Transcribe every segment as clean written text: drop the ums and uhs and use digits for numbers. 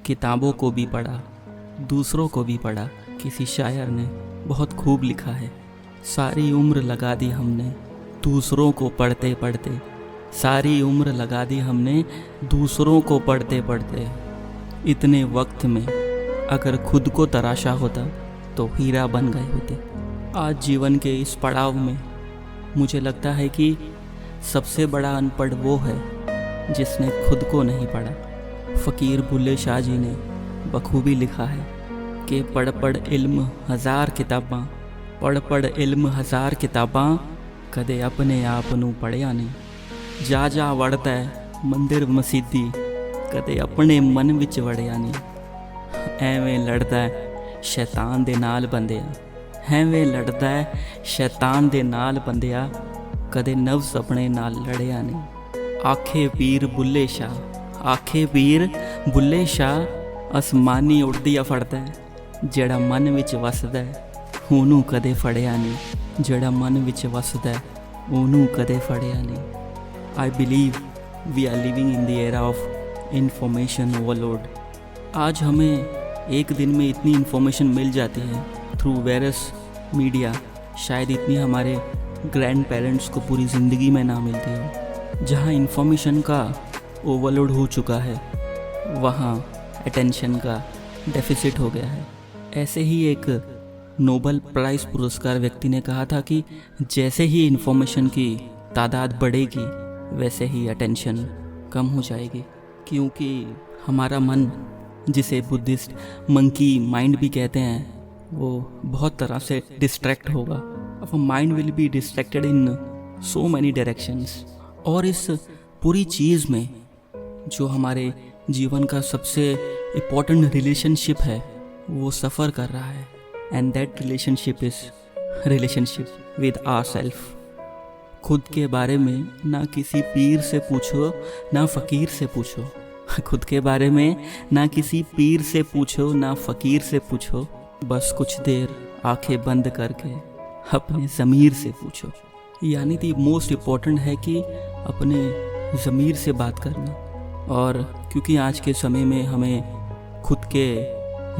किताबों को भी पढ़ा, दूसरों को भी पढ़ा। किसी शायर ने बहुत खूब लिखा है, सारी उम्र लगा दी हमने दूसरों को पढ़ते पढ़ते, सारी उम्र लगा दी हमने दूसरों को पढ़ते पढ़ते। इतने वक्त में अगर खुद को तराशा होता तो हीरा बन गए होते। आज जीवन के इस पड़ाव में मुझे लगता है कि सबसे बड़ा अनपढ़ वो है जिसने खुद को नहीं पढ़ा। फ़कीर बुल्ले शाह जी ने बखूबी लिखा है कि पढ़ पढ़ इल्म हज़ार किताबां, पढ़ पढ़ इल्म हज़ार किताबां, कदे अपने आप नूं पढ़िया नहीं। जा जा वड़दा है मंदिर मसीदी, कदे अपने मन विच वड़िया नहीं। ਐਵੇਂ ਲੜਦਾ ਹੈ ਸ਼ੈਤਾਨ ਦੇ ਨਾਲ ਬੰਦਿਆ, ਐਵੇਂ ਲੜਦਾ ਹੈ ਸ਼ੈਤਾਨ ਦੇ ਨਾਲ ਬੰਦਿਆ, ਕਦੇ ਨਫਸ ਆਪਣੇ ਨਾਲ ਲੜਿਆ ਨਹੀਂ। ਆਖੇ ਪੀਰ ਬੁੱਲੇ ਸ਼ਾਹ, ਆਖੇ ਪੀਰ ਬੁੱਲੇ ਸ਼ਾਹ, ਅਸਮਾਨੀ ਉੜਦੀਆਂ ਫੜਦਾ ਹੈ, ਜਿਹੜਾ ਮਨ ਵਿੱਚ ਵਸਦਾ ਹੈ ਉਹਨੂੰ ਕਦੇ ਫੜਿਆ ਨਹੀਂ। ਜਿਹੜਾ ਮਨ ਵਿੱਚ ਵਸਦਾ ਹੈ ਉਹਨੂੰ ਕਦੇ ਫੜਿਆ ਨਹੀਂ। I believe we are living in the era of information overload। आज हमें एक दिन में इतनी इन्फॉर्मेशन मिल जाती है थ्रू वेरियस मीडिया, शायद इतनी हमारे ग्रैंड पेरेंट्स को पूरी ज़िंदगी में ना मिलती हो। जहाँ इन्फॉर्मेशन का ओवरलोड हो चुका है वहाँ अटेंशन का डेफिसिट हो गया है। ऐसे ही एक नोबेल प्राइज़ पुरस्कार व्यक्ति ने कहा था कि जैसे ही इन्फॉर्मेशन की तादाद बढ़ेगी वैसे ही अटेंशन कम हो जाएगी, क्योंकि हमारा मन, जिसे बुद्धिस्ट मंकी माइंड भी कहते हैं, वो बहुत तरह से डिस्ट्रैक्ट होगा। अब mind will be distracted in so many directions. और इस पूरी चीज़ में जो हमारे जीवन का सबसे इम्पोर्टेंट रिलेशनशिप है वो सफ़र कर रहा है, and that relationship is relationship with ourselves. खुद के बारे में ना किसी पीर से पूछो ना फ़कीर से पूछो, खुद के बारे में ना किसी पीर से पूछो ना फ़कीर से पूछो, बस कुछ देर आंखें बंद करके अपने ज़मीर से पूछो। यानी कि मोस्ट इम्पॉर्टेंट है कि अपने ज़मीर से बात करना। और क्योंकि आज के समय में हमें खुद के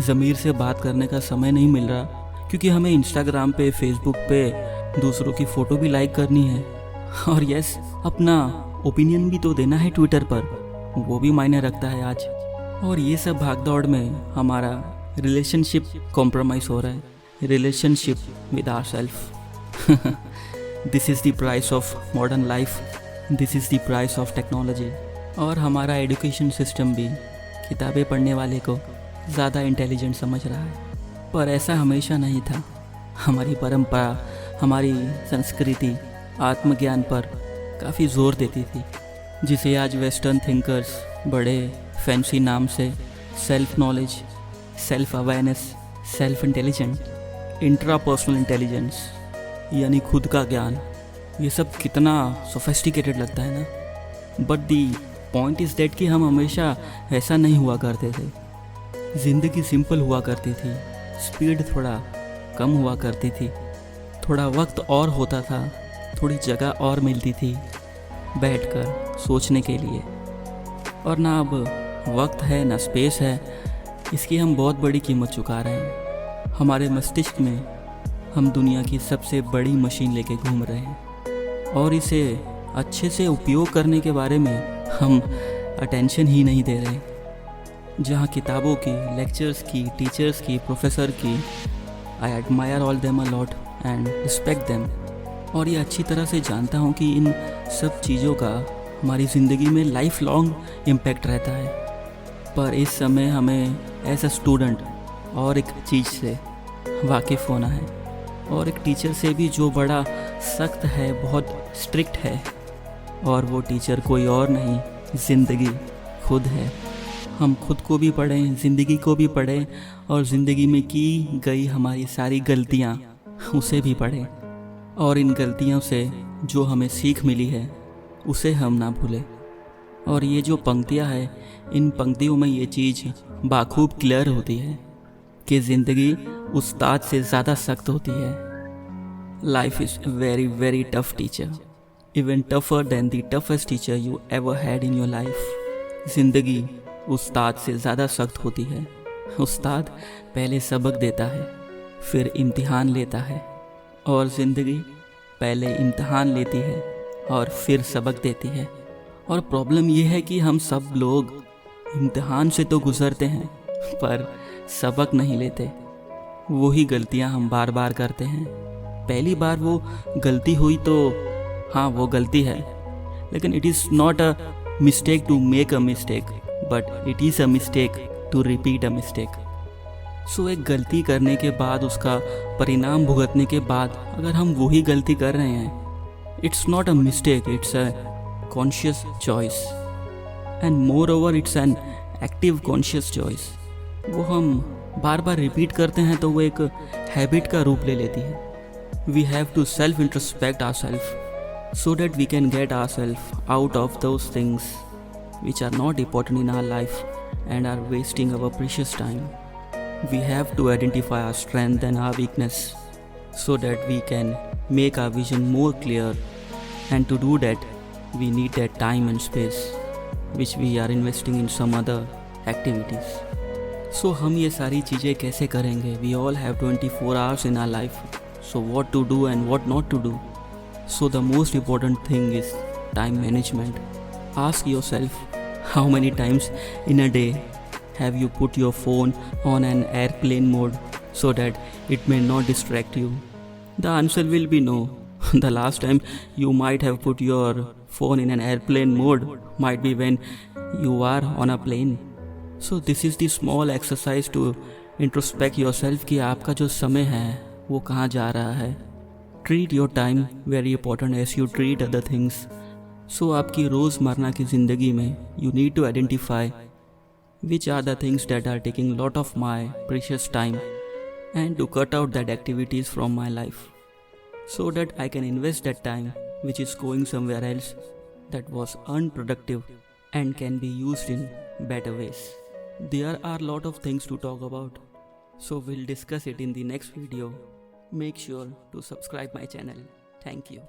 ज़मीर से बात करने का समय नहीं मिल रहा, क्योंकि हमें इंस्टाग्राम पे, फेसबुक पे दूसरों की फ़ोटो भी लाइक करनी है, और यस, अपना ओपिनियन भी तो देना है ट्विटर पर, वो भी मायने रखता है आज। और ये सब भागदौड़ में हमारा रिलेशनशिप कॉम्प्रोमाइज़ हो रहा है, relationship with ourselves. This is the price of modern life, this is the price of technology. और हमारा एजुकेशन सिस्टम भी किताबें पढ़ने वाले को ज़्यादा इंटेलिजेंट समझ रहा है, पर ऐसा हमेशा नहीं था। हमारी परंपरा, हमारी संस्कृति आत्मज्ञान पर काफ़ी ज़ोर देती थी, जिसे आज वेस्टर्न थिंकर्स बड़े फैंसी नाम से self knowledge, self awareness, self intelligent, intrapersonal intelligence यानी खुद का ज्ञान, ये सब कितना सोफिस्टिकेटेड लगता है ना। But the point is that कि हम हमेशा ऐसा नहीं हुआ करते थे। ज़िंदगी सिंपल हुआ करती थी, स्पीड थोड़ा कम हुआ करती थी, थोड़ा वक्त और होता था, थोड़ी जगह और मिलती थी बैठकर सोचने के लिए। और ना अब वक्त है ना स्पेस है, इसकी हम बहुत बड़ी कीमत चुका रहे हैं। हमारे मस्तिष्क में हम दुनिया की सबसे बड़ी मशीन लेके घूम रहे हैं, और इसे अच्छे से उपयोग करने के बारे में हम अटेंशन ही नहीं दे रहे। जहाँ किताबों की, लेक्चर्स की, टीचर्स की, प्रोफेसर की, I admire all them a lot and respect them, और ये अच्छी तरह से जानता हूँ कि इन सब चीज़ों का हमारी ज़िंदगी में लाइफ लॉन्ग इम्पैक्ट रहता है। पर इस समय हमें एज अ स्टूडेंट और एक चीज़ से वाकिफ़ होना है, और एक टीचर से भी जो बड़ा सख्त है, बहुत स्ट्रिक्ट है, और वो टीचर कोई और नहीं, ज़िंदगी खुद है। हम खुद को भी पढ़ें, ज़िंदगी को भी पढ़ें, और ज़िंदगी में की गई हमारी सारी गलतियाँ उसे भी पढ़ें, और इन गलतियों से जो हमें सीख मिली है उसे हम ना भूलें। और ये जो पंक्तियाँ हैं, इन पंक्तियों में ये चीज़ बाखूब क्लियर होती है कि ज़िंदगी उस्ताद से ज़्यादा सख्त होती है। Life is very very tough teacher, even tougher than the toughest teacher you ever had in your life. ज़िंदगी उस्ताद से ज़्यादा सख्त होती है। उस्ताद पहले सबक देता है, फिर इम्तिहान लेता है, और ज़िंदगी पहले इम्तिहान लेती है और फिर सबक देती है। और प्रॉब्लम ये है कि हम सब लोग इम्तिहान से तो गुज़रते हैं पर सबक नहीं लेते। वही गलतियां हम बार बार करते हैं। पहली बार वो गलती हुई तो हाँ वो गलती है, लेकिन it is not a mistake to make a mistake, but it is a mistake to repeat a mistake. So एक गलती करने के बाद उसका परिणाम भुगतने के बाद अगर हम वही गलती कर रहे हैं, it's not a mistake, it's a conscious choice, and more over it's an active conscious choice. वो हम बार बार रिपीट करते हैं तो वो एक हैबिट का रूप ले लेती है। We have to self introspect ourselves so that we can get ourselves out of those things which are not important in our life and are wasting our precious time. We have to identify our strength and our weakness so that we can make our vision more clear, and to do that we need that time and space which we are investing in some other activities. So हम ये सारी चीज़ें कैसे करेंगे? We all have 24 hours in our life, so what to do and what not to do? So the most important thing is time management. Ask yourself, how many times in a day have you put your phone on an airplane mode so that it may not distract you? The answer will be no. The last time you might have put your phone in an airplane mode might be when you are on a plane. So this is the small exercise to introspect yourself कि आपका जो समय है वो कहाँ जा रहा है. Treat your time very important as you treat other things. So आपकी रोज़मर्रा की ज़िंदगी में you need to identify which are the things that are taking lot of my precious time and to cut out that activities from my life so that I can invest that time which is going somewhere else that was unproductive and can be used in better ways. There are lot of things to talk about, so we'll discuss it in the next video. Make sure to subscribe my channel. Thank you.